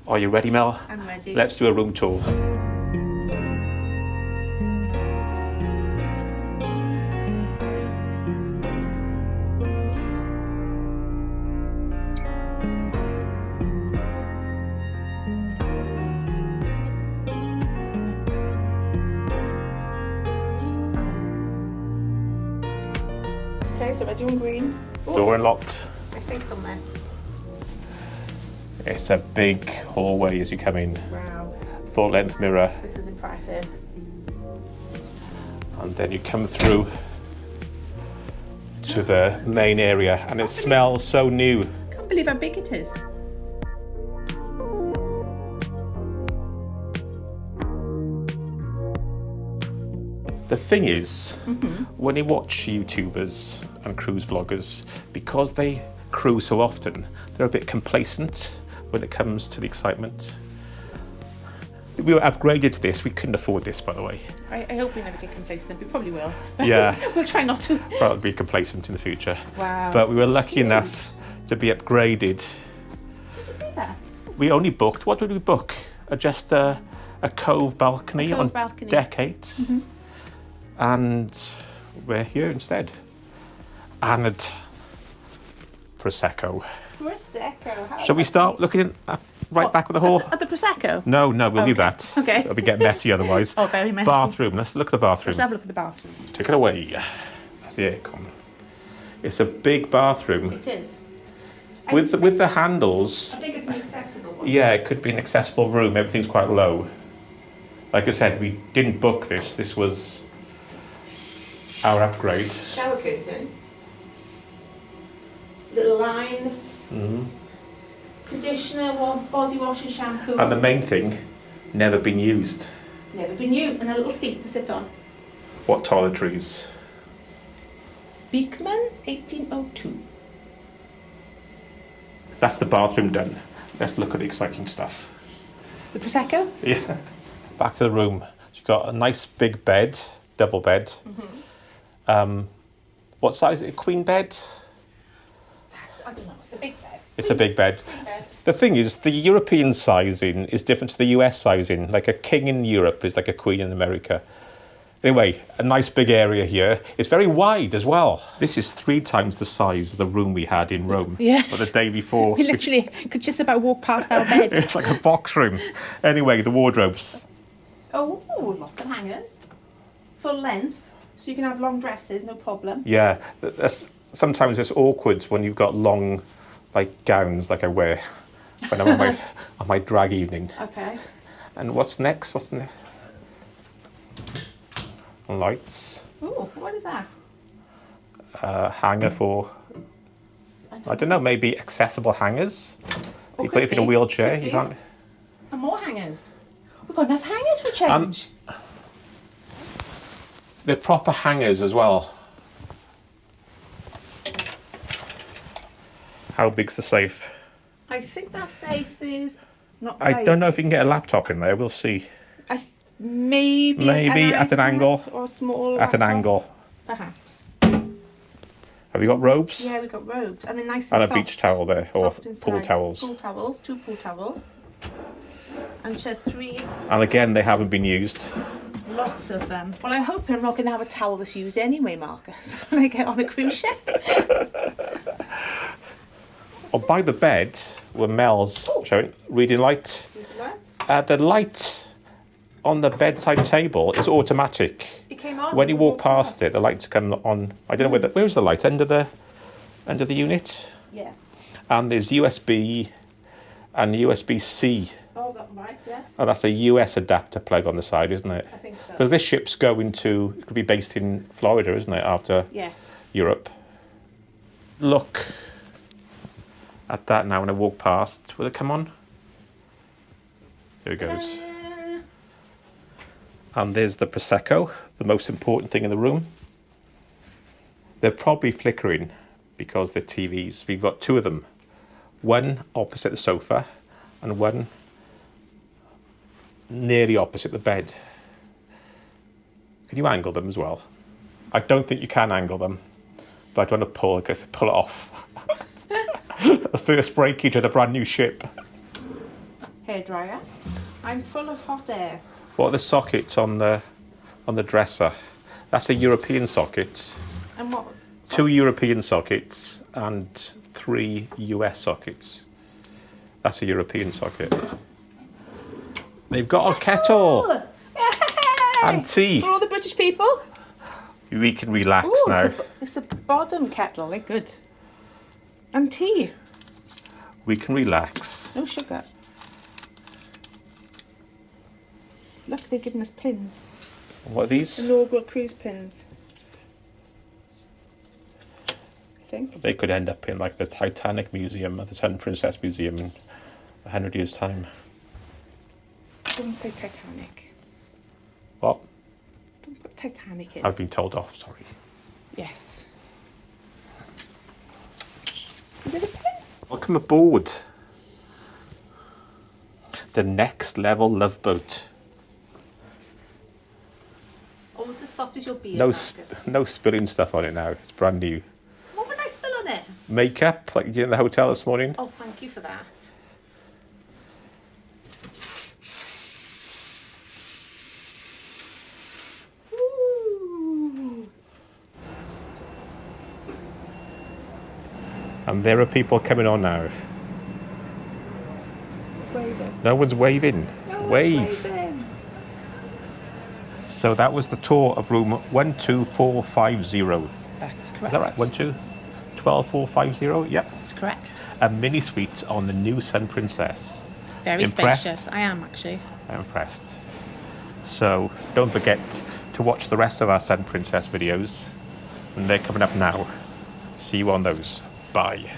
Are you ready, Mel? I'm ready. Let's do a room tour. Okay, so ready on green. Ooh, Door unlocked. my face on there. It's a big hallway as you come in. Wow, Full length mirror. this is impressive. And then you come through to the main area and it smells so new. Can't believe how big it is. The thing is, when you watch YouTubers and cruise vloggers, because they cruise so often, they're a bit complacent when it comes to the excitement. We were upgraded to this. We couldn't afford this, by the way. I hope we never get complacent. We probably will. Yeah. We'll try not to. Try to be complacent in the future. Wow. But we were lucky Cute. enough to be upgraded. Did you see that? We only booked, what did we book? Just a cove balcony A cove on balcony. deck 8. And we're here instead. And Prosecco. Prosecco. Shall we start looking at right back of the hall? At the Prosecco? No, we'll leave that. Okay. It'll be get messy otherwise. Oh, very messy. Bathroom. Let's look at the bathroom. Let's have a look at the bathroom. Take it away. That's the aircon. It's a big bathroom. It is. With the handles. I think it's an accessible one. Yeah, it could be an accessible room. Everything's quite low. Like I said, we didn't book this. This was our upgrade. Shower curtain. Little line. Conditioner, body wash and shampoo. And the main thing, never been used. Never been used. And a little seat to sit on. What toiletries? Beekman, 1802. That's the bathroom done. Let's look at the exciting stuff. The Prosecco? Yeah. Back to the room. You've got a nice big bed, double bed. What size? A queen bed? I don't know. It's a big bed. It's a big bed. Big bed. The thing is, the European sizing is different to the US sizing. Like a king in Europe is like a queen in America. Anyway, a nice big area here. It's very wide as well. This is 3 times the size of the room we had in Rome. Yes. Or the day before. We literally could just about walk past our bed. It's like a box room. Anyway, the wardrobes. Oh, lots of hangers. Full length. So you can have long dresses, no problem. Yeah, sometimes it's awkward when you've got long, like gowns, like I wear when I'm on my drag evening. Okay. And what's next? What's next? Lights. Ooh, what is that? Hanger for, I don't know, maybe accessible hangers. Oh, You put it in a could wheelchair, be. you can't. And more hangers. We've got enough hangers for change. They're proper hangers as well. How big's the safe? I think that safe is not I right. don't know if you can get a laptop in there. We'll see. Maybe at an angle. Or a small At an laptop, angle. Perhaps. Have you got robes? Yeah, we've got robes. And they're nice And and a soft. beach towel there, or Soft pool inside. towels. Pool towels, 2 pool towels. And just 3, And again, they haven't been used. lots of them. Well, I'm hoping I'm not going to have a towel that's used anyway, Marcus, when I get on a cruise ship. Or by the bed were Mel's showing reading light. The light on the bedside table is automatic. It came on. When you walk past it, the lights come on. I don't know where's the light under the unit. Yeah. And there's USB and USB-C. Oh, that right, yes. And that's a US adapter plug on the side, isn't it? I think so. Because this ship's going to, it could be based in Florida, isn't it, after Yes. Europe. Look at that now when I walk past. Will it come on? There it goes. And there's the Prosecco, the most important thing in the room. They're probably flickering because they're TVs. We've got 2 of them. One opposite the sofa and one nearly opposite the bed. Can you angle them as well? I don't think you can angle them, but I don't want to pull it off. The first breakage of a brand new ship. hairdryer. I'm full of hot air. What are the sockets on the dresser? That's a European socket. And what? 2 European sockets and 3 US sockets. That's a European socket. They've got a kettle Yay! and tea. For all the British people. We can relax Ooh, now. It's a bottom kettle, they're good. And tea. We can relax. No sugar. Look, they're giving us pins. What are these? Inaugural cruise pins. I think. They could end up in like the Titanic Museum or the Sun Princess Museum in 100 years' time. Don't say Titanic. What? Don't put Titanic in. I've been told off, sorry. Yes. Is it a pin? Welcome aboard. The Next Level Love Boat. Oh, it's as soft as your beard, No, Marcus. no spilling stuff on it now. It's brand new. What would I spill on it? Makeup, like you did in the hotel this morning. Oh, thank you for that. Ooh. And there are people coming on now. Waving. No one's waving. No one's Wave. waving. So that was the tour of room 12450. That's correct. Is that right? 1212450? Yep. That's correct. A mini suite on the new Sun Princess. Very Impressed? spacious. I am actually. I'm impressed. So don't forget to watch the rest of our Sun Princess videos. And they're coming up now. See you on those. Bye.